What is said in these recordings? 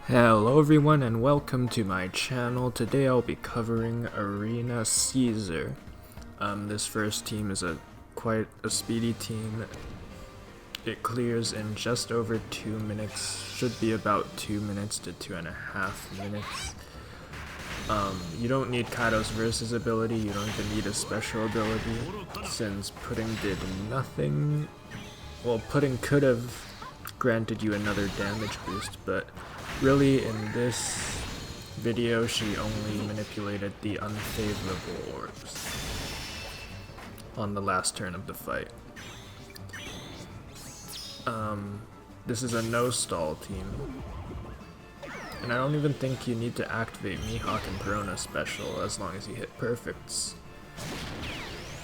Hello everyone and welcome to my channel. Today I'll be covering Arena Caesar. This first team is quite a speedy team. It clears in just over 2 minutes, should be about 2 minutes to 2.5 minutes. You don't need Kaido's versus ability, you don't even need a special ability, since Pudding did nothing. Well, Pudding could have granted you another damage boost, but really in this video she only manipulated the unfavorable orbs on the last turn of the fight. This is a no stall team, and I don't even think you need to activate Mihawk and Perona special as long as you hit perfects,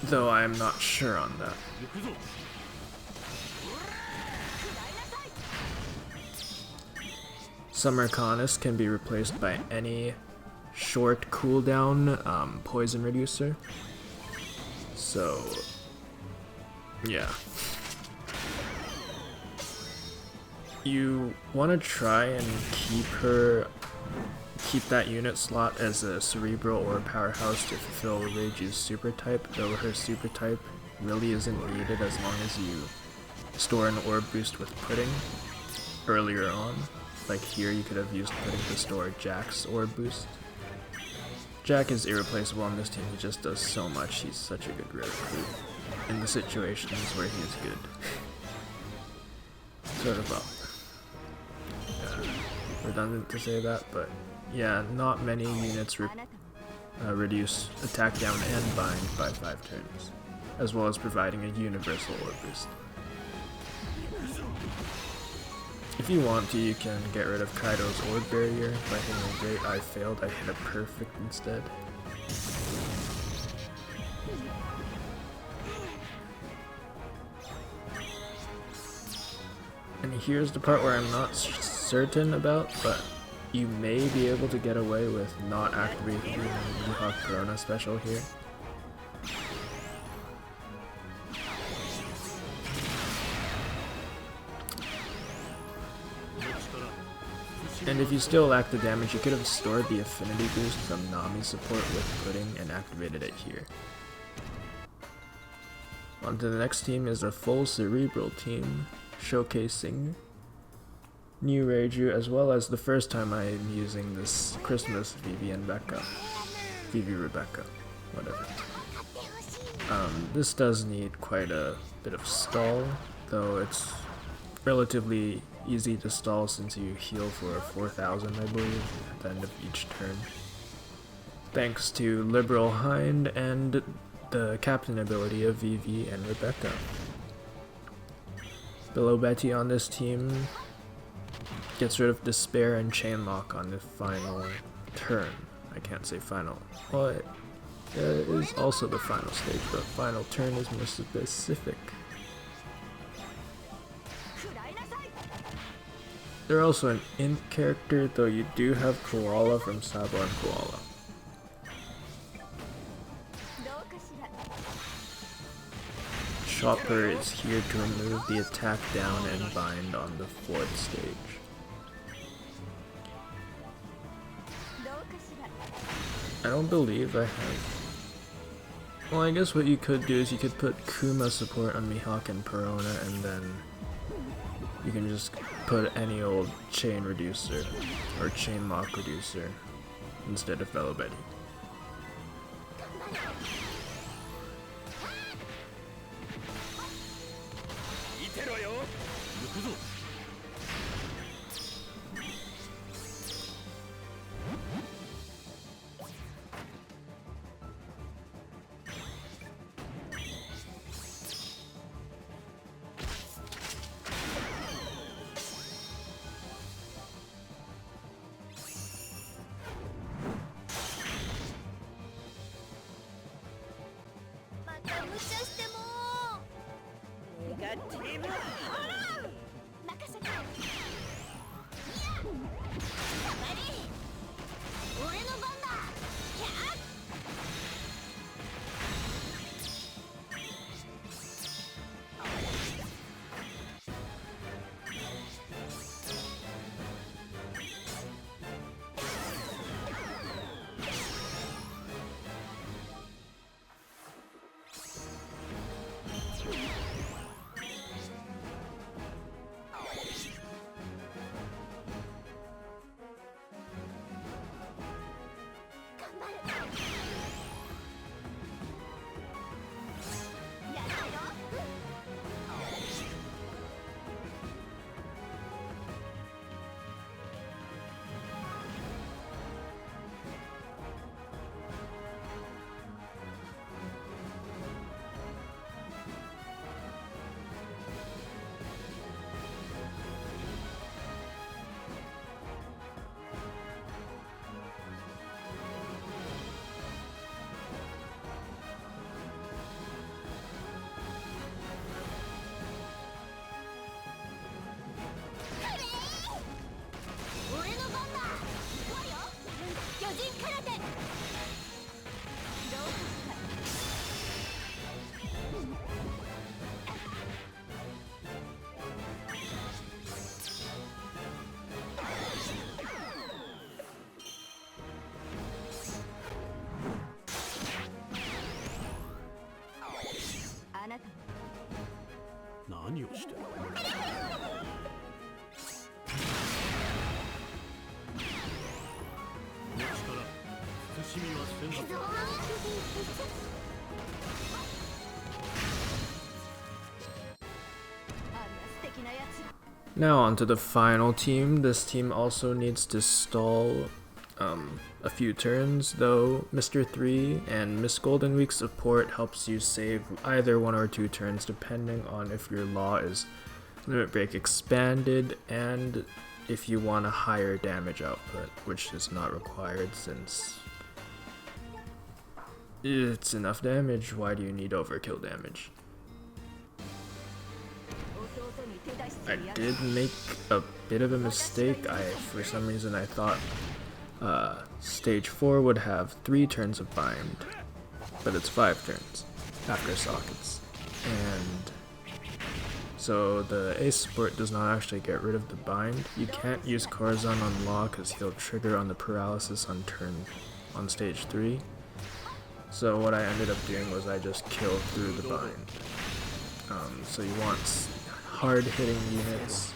though I am not sure on that. Summer Canis can be replaced by any short cooldown poison reducer, so yeah. You want to try and keep that unit slot as a cerebral or a powerhouse to fulfill Reiju's super type, though her super type really isn't needed as long as you store an orb boost with Pudding earlier on. Like here, you could have used Pudding to store Jack's orb boost. Jack is irreplaceable on this team, he just does so much, he's such a good recruit in the situations where he is good. Sort of redundant to say that, but yeah, not many units reduce attack down and bind by 5 turns, as well as providing a universal orb boost. If you want to, you can get rid of Kaido's orb barrier by hitting a great I failed, I hit a perfect instead. And here's the part where I'm not certain about, but you may be able to get away with not activating the Mihawk Perona special here. And if you still lack the damage, you could have stored the affinity boost from Nami's support with Pudding and activated it here. On to the next team is a full cerebral team, showcasing new Reiju, as well as the first time I'm using this Christmas VIVI and Becca. VIVI Rebecca, whatever. This does need quite a bit of stall, though it's relatively easy to stall since you heal for 4,000, I believe, at the end of each turn. Thanks to Liberal Hind and the captain ability of VIVI and Rebecca. Below Betty on this team gets rid of Despair and Chainlock on the final turn. I can't say final. Well, it is also the final stage, but final turn is more specific. They're also an imp character, though you do have Koala from Sabo and Koala. Chopper is here to remove the attack down and bind on the 4th stage. I don't believe I have... Well, I guess what you could do is you could put Kuma support on Mihawk and Perona, and then you can just put any old chain reducer or chain lock reducer instead of Fellow Betty. Now on to the final team. This team also needs to stall a few turns, though Mr. 3 and Miss Golden Week support helps you save either 1 or 2 turns depending on if your law is limit break expanded and if you want a higher damage output, which is not required since it's enough damage. Why do you need overkill damage? I did make a bit of a mistake. For some reason I thought stage 4 would have 3 turns of bind, but it's 5 turns after sockets. And so the ace support does not actually get rid of the bind. You can't use Corazon on law because he'll trigger on the paralysis on stage 3. So what I ended up doing was I just killed through the bind. So you want hard hitting units.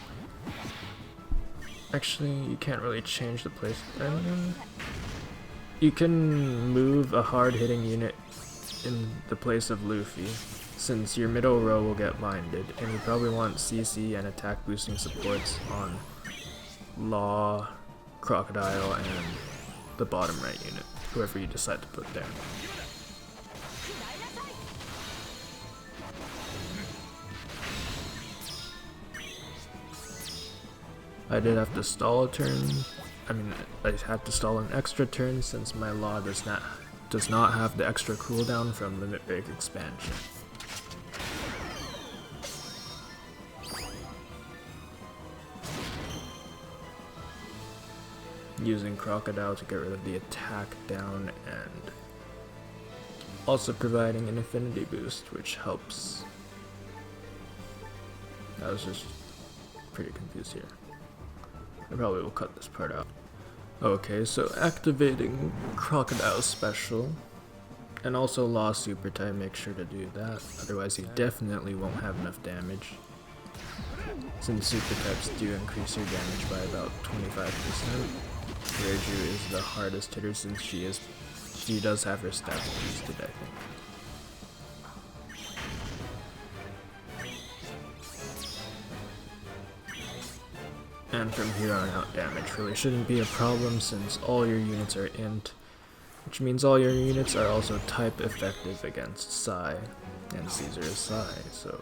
Actually, you can't really change the place. You can move a hard hitting unit in the place of Luffy, since your middle row will get binded, and you probably want CC and attack boosting supports on Law, Crocodile, and the bottom right unit, whoever you decide to put there. I did have to stall a turn. I had to stall an extra turn since my law does not have the extra cooldown from limit break expansion. Using Crocodile to get rid of the attack down and also providing an affinity boost, which helps. I was just pretty confused here. I probably will cut this part out. Okay, so activating Crocodile special, and also Law super type, make sure to do that, otherwise you definitely won't have enough damage. Since super types do increase your damage by about 25%. Reiju is the hardest hitter since she does have her stats boosted, I think. And from here on out, damage really shouldn't be a problem since all your units are int, which means all your units are also type effective against Psy, and Caesar is Psy, so